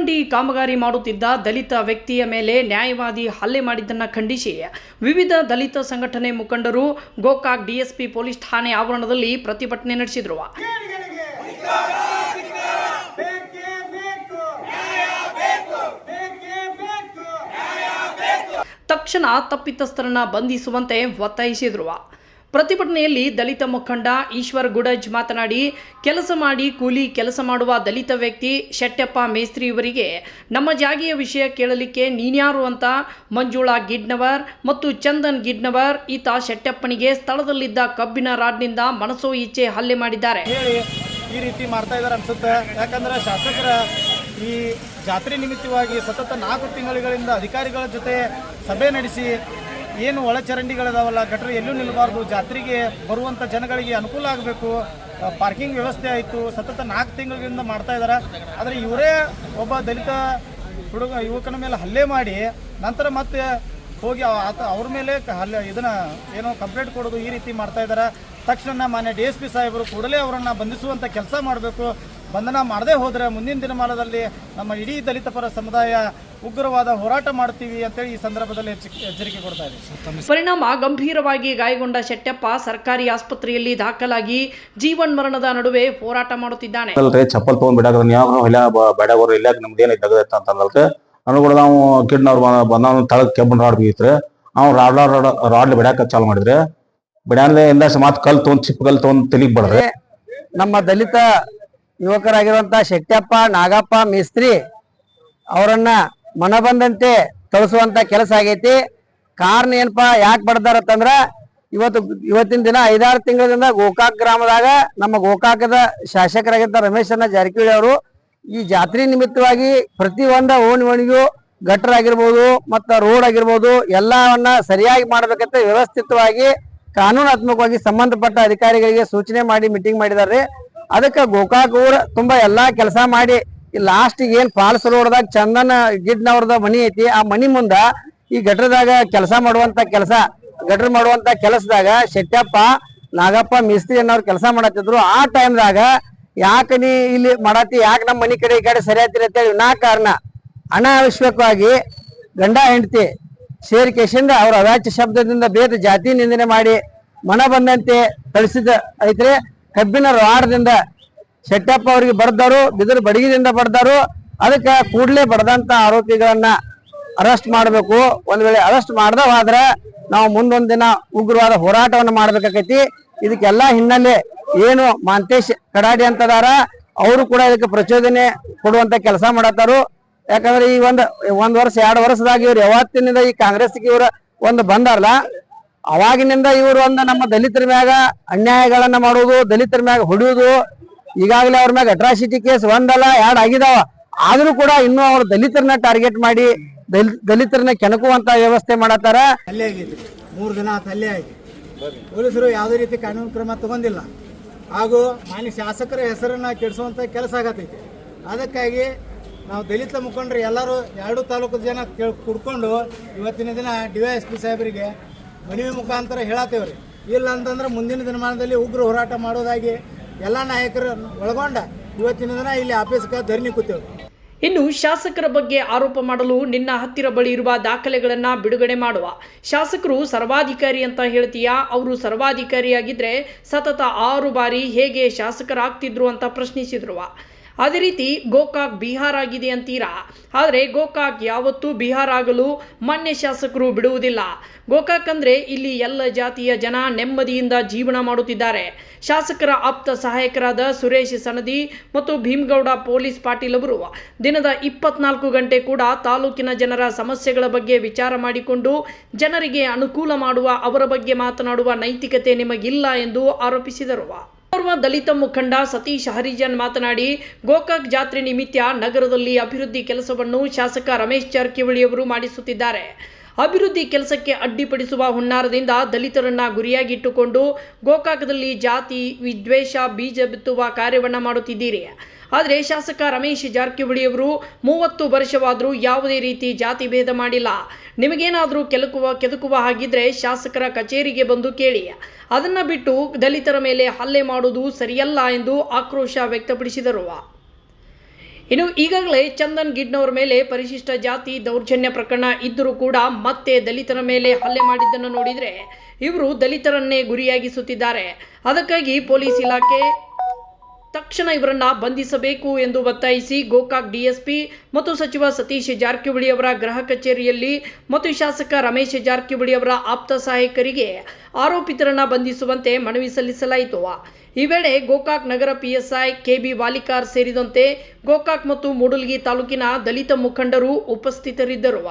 ಚರಂಡಿ ಕಾಮಗಾರಿ ಮಾಡುತ್ತಿದ್ದ ದಲಿತ ವ್ಯಕ್ತಿಯ ಮೇಲೆ ನ್ಯಾಯವಾದಿ ಹಲ್ಲೆ ಮಾಡಿದ್ದನ್ನು ಖಂಡಿಸಿ ವಿವಿಧ ದಲಿತ ಸಂಘಟನೆ ಮುಖಂಡರು ಗೋಕಾಕ್ ಡಿಎಸ್ಪಿ ಪೊಲೀಸ್ ಠಾಣೆ ಆವರಣದಲ್ಲಿ ಪ್ರತಿಭಟನೆ ನಡೆಸಿದರು. ತಕ್ಷಣ ತಪ್ಪಿತಸ್ಥರನ್ನ ಬಂಧಿಸುವಂತೆ ಒತ್ತಾಯಿಸಿದರು. ಪ್ರತಿಭಟನೆಯಲ್ಲಿ ದಲಿತ ಮುಖಂಡ ಈಶ್ವರ್ ಗುಡಜ್ ಮಾತನಾಡಿ, ಕೆಲಸ ಮಾಡಿ ಕೂಲಿ ಕೆಲಸ ಮಾಡುವ ದಲಿತ ವ್ಯಕ್ತಿ ಶೆಟ್ಟಪ್ಪ ಮೇಸ್ತ್ರಿ ಇವರಿಗೆ ನಮ್ಮ ಜಾಗೆಯ ವಿಷಯ ಕೇಳಲಿಕ್ಕೆ ನೀನ್ಯಾರು ಅಂತ ಮಂಜುಳಾ ಗಿಡ್ನವರ್ ಮತ್ತು ಚಂದನ್ ಗಿಡ್ನವರ್ ಈತ ಶೆಟ್ಟಪ್ಪನಿಗೆ ಸ್ಥಳದಲ್ಲಿದ್ದ ಕಬ್ಬಿನ ರಾಡ್ನಿಂದ ಮನಸೋ ಇಚ್ಛೆ ಹಲ್ಲೆ ಮಾಡಿದ್ದಾರೆ. ಈ ರೀತಿ ಮಾಡ್ತಾ ಇದ್ದಾರೆ ಅನ್ಸುತ್ತೆ. ಯಾಕಂದ್ರೆ ಶಾಸಕರ ಈ ಜಾತ್ರೆ ನಿಮಿತ್ತವಾಗಿ ಸತತ 4 ತಿಂಗಳುಗಳಿಂದ ಅಧಿಕಾರಿಗಳ ಜೊತೆ ಸಭೆ ನಡೆಸಿ ಏನು ಒಳಚರಂಡಿಗಳಿದಾವಲ್ಲ, ಗಟರ್ ಎಲ್ಲೂ ನಿಲ್ಲಬಾರ್ದು, ಜಾತ್ರೆಗೆ ಬರುವಂಥ ಜನಗಳಿಗೆ ಅನುಕೂಲ ಆಗಬೇಕು, ಪಾರ್ಕಿಂಗ್ ವ್ಯವಸ್ಥೆ ಆಯಿತು, ಸತತ 4 ತಿಂಗಳಿಂದ ಮಾಡ್ತಾ ಇದ್ದಾರೆ. ಆದರೆ ಇವರೇ ಒಬ್ಬ ದಲಿತ ಯುವಕನ ಮೇಲೆ ಹಲ್ಲೆ ಮಾಡಿ ನಂತರ ಮತ್ತೆ ಹೋಗಿ ಅವ್ರ ಮೇಲೆ ಏನೋ ಕಂಪ್ಲೇಂಟ್ ಕೊಡೋದು, ಈ ರೀತಿ ಮಾಡ್ತಾ ಇದ್ದಾರೆ. ತಕ್ಷಣ ಮಾನ್ಯ DSP ಸಾಹೇಬರು ಕೂಡಲೇ ಅವರನ್ನು ಬಂಧಿಸುವಂಥ ಕೆಲಸ ಮಾಡಬೇಕು. ಬಂಧನ ಮಾಡದೇ ಹೋದರೆ ಮುಂದಿನ ದಿನಮಾನದಲ್ಲಿ ನಮ್ಮ ಇಡೀ ದಲಿತ ಪರ ಸಮುದಾಯ ಉಗ್ರವಾದ ಹೋರಾಟ ಮಾಡ್ತೀವಿ ಅಂತೇಳಿ ಈ ಸಂದರ್ಭದಲ್ಲಿ ಎಚ್ಚರಿಕೆ ಕೊಡ್ತಾ ಇದ್ದೀವಿ. ಪರಿಣಾಮ ಗಂಭೀರವಾಗಿ ಗಾಯಗೊಂಡ ಶೆಟ್ಟಪ್ಪ ಸರ್ಕಾರಿ ಆಸ್ಪತ್ರೆಯಲ್ಲಿ ದಾಖಲಾಗಿ ಜೀವನ್ ಮರಣದ ನಡುವೆ ಹೋರಾಟ ಮಾಡುತ್ತಿದ್ದಾನೆ. ಚಪ್ಪಲ್ ತಗೊಂಡ್ ಬೇಡಾಗೋರು ಇಲ್ಲ ನಮ್ದು ಏನ್ ತೆಗದೈತ ಅಂತಂದ್ರೆ ಅನುಗುಣ ನಾವು ಕಿಡ್ನವ್ರು ಬಂದ ತಳಗ್ ಕೆಬ್ಬನ್ ರಾಡ್ ಬಿಗಿತ್ರಿ. ಅವ್ನು ರಾಡ್ ಬಿಡಾಕ ಚಾಲು ಮಾಡಿದ್ರೆ ಬಿಡಾನ್ಲೆ ಎಲ್ಲ ಮಾತ್ ಕಲ್ ತೊಗೊಂಡ್ ಚಿಪ್ ಕಲ್ ತೊಗೊಂಡ್ ತೆಲಿಗ್ ಬಡ್ರೆ. ನಮ್ಮ ದಲಿತ ಯುವಕರಾಗಿರುವಂತ ಶೆಟ್ಟಪ್ಪ ನಾಗಪ್ಪ ಮೇಸ್ತ್ರಿ ಅವರನ್ನ ಮನಬಂದಂತೆ ತಳಿಸುವಂತ ಕೆಲಸ ಆಗೈತಿ. ಕಾರಣ ಏನಪ್ಪಾ ಯಾಕೆ ಬಡ್ದಾರತ್ತಂದ್ರ ಇವತ್ತಿನ ದಿನ 5-6 ತಿಂಗಳಿಂದ ಗೋಕಾಕ್ ಗ್ರಾಮದಾಗ ನಮ್ಮ ಗೋಕಾಕದ ಶಾಸಕರಾಗಿದ್ದ ರಮೇಶ್ ಜಾರಕಿಹೊಳಿ ಅವರು ಈ ಜಾತ್ರೆ ನಿಮಿತ್ತವಾಗಿ ಪ್ರತಿ ಓಣಿಗೂ ಗಟರ್ ಆಗಿರ್ಬೋದು ಮತ್ತ ರೋಡ್ ಆಗಿರ್ಬೋದು ಎಲ್ಲವನ್ನ ಸರಿಯಾಗಿ ಮಾಡ್ಬೇಕಂತ ವ್ಯವಸ್ಥಿತವಾಗಿ ಕಾನೂನಾತ್ಮಕವಾಗಿ ಸಂಬಂಧಪಟ್ಟ ಅಧಿಕಾರಿಗಳಿಗೆ ಸೂಚನೆ ಮಾಡಿ ಮೀಟಿಂಗ್ ಮಾಡಿದಾರೆ. ಅದಕ್ಕೆ ಗೋಕಾಕ್ ಊರ ತುಂಬಾ ಎಲ್ಲಾ ಕೆಲಸ ಮಾಡಿ ಲಾಸ್ಟ್ ಏನ್ ಪಾಲ್ಸ್ ರೋಡ್ದಾಗ ಚಂದನ್ ಗಿಡ್ನವ್ರದ ಮನಿ ಐತಿ, ಆ ಮನಿ ಮುಂದ ಈ ಗಟರ್ದಾಗ ಗಟರ್ ಮಾಡುವಂತ ಕೆಲಸದಾಗ ಶೆಟ್ಟಪ್ಪ ನಾಗಪ್ಪ ಮೇಸ್ತ್ರಿ ಅನ್ನೋರು ಕೆಲಸ ಮಾಡತ್ತಿದ್ರು. ಆ ಟೈಮ್ದಾಗ ಯಾಕೆ ನೀ ಇಲ್ಲಿ ಮಾಡತ್ತಿ, ಯಾಕೆ ನಮ್ಮ ಮನಿ ಕಡೆ ಈ ಕಡೆ ಸರಿಯಾತಿರಿ ಅಂತೇಳಿ ಕಾರಣ ಅನಾವಶ್ಯಕವಾಗಿ ಗಂಡ ಹೆಂಡತಿ ಸೇರಿಕೆಸಿಂದ ಅವ್ರ ಅವಾಚ್ಯ ಶಬ್ದದಿಂದ ಬೇರೆ ಜಾತಿ ನಿಂದನೆ ಮಾಡಿ ಮನ ಬಂದಂತೆ ಕಳಿಸಿದ ಐತ್ರಿ. ಕಬ್ಬಿನ ರಾಡ್ದಿಂದ ಶೆಟ್ಟಪ್ಪ ಅವ್ರಿಗೆ ಬಡ್ದಾರು, ಬಿದಿರು ಬಡಗಿದಿಂದ ಬಡ್ದಾರು. ಅದಕ್ಕೆ ಕೂಡಲೇ ಬಡದಂತ ಆರೋಪಿಗಳನ್ನ ಅರೆಸ್ಟ್ ಮಾಡಬೇಕು. ಒಂದ್ ವೇಳೆ ಅರೆಸ್ಟ್ ಮಾಡ್ದವಾದ್ರೆ ನಾವು ಮುಂದೊಂದ್ ದಿನ ಉಗ್ರವಾದ ಹೋರಾಟವನ್ನು ಮಾಡ್ಬೇಕಾಕೈತಿ. ಇದಕ್ಕೆಲ್ಲಾ ಹಿನ್ನೆಲೆ ಏನು ಮಾಂತೇಶ್ ಕಡಾಡಿ ಅಂತದಾರ ಅವರು ಕೂಡ ಇದಕ್ಕೆ ಪ್ರಚೋದನೆ ಕೊಡುವಂತ ಕೆಲಸ ಮಾಡತ್ತಾರು. ಯಾಕಂದ್ರೆ ಈ ಒಂದ್ ವರ್ಷ 2 ವರ್ಷದಾಗ ಇವ್ರು ಯಾವತ್ತಿನಿಂದ ಈ ಕಾಂಗ್ರೆಸ್ಗೆ ಇವ್ರ ಬಂದಾರಲ್ಲ, ಅವಾಗಿನಿಂದ ಇವರು ನಮ್ಮ ದಲಿತರ ಮ್ಯಾಗ ಅನ್ಯಾಯಗಳನ್ನ ಮಾಡೋದು, ದಲಿತರ ಮ್ಯಾಗ ಹೊಡೆಯುವುದು. ಈಗಾಗಲೇ ಅವ್ರ ಮ್ಯಾಗ ಅಟ್ರಾಸಿಟಿ ಕೇಸ್ 1 ಅಲ್ಲ 2 ಆಗಿದಾವ. ಆದ್ರೂ ಕೂಡ ಇನ್ನೂ ಅವ್ರ ದಲಿತರನ್ನ ಟಾರ್ಗೆಟ್ ಮಾಡಿ ದಲಿತರನ್ನ ಕೆಣಕುವಂತ ವ್ಯವಸ್ಥೆ ಮಾಡತ್ತಾರ. ಹಲ್ಲೆ ಆಗಿತ್ತು, 3 ದಿನ ಹಲ್ಲೆ ಆಗಿ ಪೊಲೀಸರು ಯಾವುದೇ ರೀತಿ ಕಾನೂನು ಕ್ರಮ ತಗೊಂಡಿಲ್ಲ. ಹಾಗೂ ಮಾನ್ಯ ಶಾಸಕರ ಹೆಸರನ್ನ ಕೆಡಿಸುವಂತ ಕೆಲಸ ಆಗತೈತಿ. ಅದಕ್ಕಾಗಿ ನಾವು ದಲಿತ ಮುಖಂಡರು ಎಲ್ಲರೂ 2 ತಾಲೂಕು ಜನ ಕುಡ್ಕೊಂಡು ಇವತ್ತಿನ ದಿನ DSP ಸಾಹೇಬರಿಗೆ ಮನವಿ ಮುಖಾಂತರ ಹೇಳತ್ತೇವ್ರಿ. ಇಲ್ಲ ಅಂತಂದ್ರೆ ಮುಂದಿನ ದಿನಮಾನದಲ್ಲಿ ಉಗ್ರ ಹೋರಾಟ ಮಾಡೋದಾಗಿ ಎಲ್ಲ ನಾಯಕರು ಒಳಗೊಂಡ ಇವತ್ತಿನ ದಿನ ಇಲ್ಲಿ ಆಫೀಸ್ಗೆ ಧರಣಿ ಕೂತೇವೆ. ಇನ್ನು ಶಾಸಕರ ಬಗ್ಗೆ ಆರೋಪ ಮಾಡಲು ನಿನ್ನ ಹತ್ತಿರ ಬಳಿ ಇರುವ ದಾಖಲೆಗಳನ್ನ ಬಿಡುಗಡೆ ಮಾಡುವ. ಶಾಸಕರು ಸರ್ವಾಧಿಕಾರಿ ಅಂತ ಹೇಳ್ತೀಯಾ? ಅವರು ಸರ್ವಾಧಿಕಾರಿಯಾಗಿದ್ರೆ ಸತತ 6 ಬಾರಿ ಹೇಗೆ ಶಾಸಕರಾಗ್ತಿದ್ರು ಅಂತ ಪ್ರಶ್ನಿಸಿದ್ರು. ಅದೇ ರೀತಿ ಗೋಕಾಕ್ ಬಿಹಾರ ಆಗಿದೆ ಅಂತೀರಾ, ಆದರೆ ಗೋಕಾಕ್ ಯಾವತ್ತೂ ಬಿಹಾರ ಆಗಲು ಮಾನ್ಯ ಶಾಸಕರು ಬಿಡುವುದಿಲ್ಲ. ಗೋಕಾಕ್ ಅಂದ್ರೆ ಇಲ್ಲಿ ಎಲ್ಲ ಜಾತಿಯ ಜನ ನೆಮ್ಮದಿಯಿಂದ ಜೀವನ ಮಾಡುತ್ತಿದ್ದಾರೆ. ಶಾಸಕರ ಆಪ್ತ ಸಹಾಯಕರಾದ ಸುರೇಶ್ ಸನದಿ ಮತ್ತು ಭೀಮಗೌಡ ಪೊಲೀಸ್ ಪಾಟೀಲ್ ಅವರು ದಿನದ 24 ಗಂಟೆ ಕೂಡ ತಾಲೂಕಿನ ಜನರ ಸಮಸ್ಯೆಗಳ ಬಗ್ಗೆ ವಿಚಾರ ಮಾಡಿಕೊಂಡು ಜನರಿಗೆ ಅನುಕೂಲ ಮಾಡುವ ಅವರ ಬಗ್ಗೆ ಮಾತನಾಡುವ ನೈತಿಕತೆ ನಿಮಗಿಲ್ಲ ಎಂದು ಆರೋಪಿಸಿದರು. ಓರ್ವ ದಲಿತ ಮುಖಂಡ ಸತೀಶ್ ಹರಿಜನ್ ಮಾತನಾಡಿ, ಗೋಕಾಕ್ ಜಾತ್ರೆ ನಿಮಿತ್ತ ನಗರದಲ್ಲಿ ಅಭಿವೃದ್ಧಿ ಕೆಲಸವನ್ನು ಶಾಸಕ ರಮೇಶ್ ಜಾರಕಿಹೊಳಿ ಅವರು ಮಾಡಿಸುತ್ತಿದ್ದಾರೆ. ಅಭಿವೃದ್ಧಿ ಕೆಲಸಕ್ಕೆ ಅಡ್ಡಿಪಡಿಸುವ ಹುನ್ನಾರದಿಂದ ದಲಿತರನ್ನ ಗುರಿಯಾಗಿಟ್ಟುಕೊಂಡು ಗೋಕಾಕದಲ್ಲಿ ಜಾತಿ ವಿದ್ವೇಷ ಬೀಜ ಬಿತ್ತುವ ಕಾರ್ಯವನ್ನು ಮಾಡುತ್ತಿದ್ದೀರಿ. ಆದರೆ ಶಾಸಕ ರಮೇಶ್ ಜಾರಕಿಹೊಳಿ ಅವರು 30 ವರ್ಷವಾದರೂ ಯಾವುದೇ ರೀತಿ ಜಾತಿ ಭೇದ ಮಾಡಿಲ್ಲ. ನಿಮಗೇನಾದರೂ ಕೆದಕುವ ಹಾಗಿದ್ರೆ ಶಾಸಕರ ಕಚೇರಿಗೆ ಬಂದು ಕೇಳಿ. ಅದನ್ನ ಬಿಟ್ಟು ದಲಿತರ ಮೇಲೆ ಹಲ್ಲೆ ಮಾಡುವುದು ಸರಿಯಲ್ಲ ಎಂದು ಆಕ್ರೋಶ ವ್ಯಕ್ತಪಡಿಸಿದರು. ಇನ್ನು ಈಗಾಗಲೇ ಚಂದನ್ ಗಿಡ್ನವರ ಮೇಲೆ ಪರಿಶಿಷ್ಟ ಜಾತಿ ದೌರ್ಜನ್ಯ ಪ್ರಕರಣ ಇದ್ದರೂ ಕೂಡ ಮತ್ತೆ ದಲಿತರ ಮೇಲೆ ಹಲ್ಲೆ ಮಾಡಿದ್ದನ್ನು ನೋಡಿದರೆ ಇವರು ದಲಿತರನ್ನೇ ಗುರಿಯಾಗಿಸುತ್ತಿದ್ದಾರೆ. ಅದಕ್ಕಾಗಿ ಪೊಲೀಸ್ ಇಲಾಖೆ ತಕ್ಷಣ ಇವರನ್ನ ಬಂಧಿಸಬೇಕು ಎಂದು ಒತ್ತಾಯಿಸಿ ಗೋಕಾಕ್ ಡಿಎಸ್ಪಿ ಮತ್ತು ಸಚಿವ ಸತೀಶ್ ಜಾರಕಿಹೊಳಿ ಅವರ ಗೃಹ ಕಚೇರಿಯಲ್ಲಿ ಮತ್ತು ಶಾಸಕ ರಮೇಶ್ ಜಾರಕಿಹೊಳಿ ಅವರ ಆಪ್ತ ಸಹಾಯಕರಿಗೆ ಆರೋಪಿತರನ್ನ ಬಂಧಿಸುವಂತೆ ಮನವಿ ಸಲ್ಲಿಸಲಾಯಿತು. ಈ ವೇಳೆ ಗೋಕಾಕ್ ನಗರ ಪಿಎಸ್ಐ ಕೆಬಿ ವಾಲಿಕಾರ್ ಸೇರಿದಂತೆ ಗೋಕಾಕ್ ಮತ್ತು ಮೂಡಲಗಿ ತಾಲೂಕಿನ ದಲಿತ ಮುಖಂಡರು ಉಪಸ್ಥಿತರಿದ್ದರು.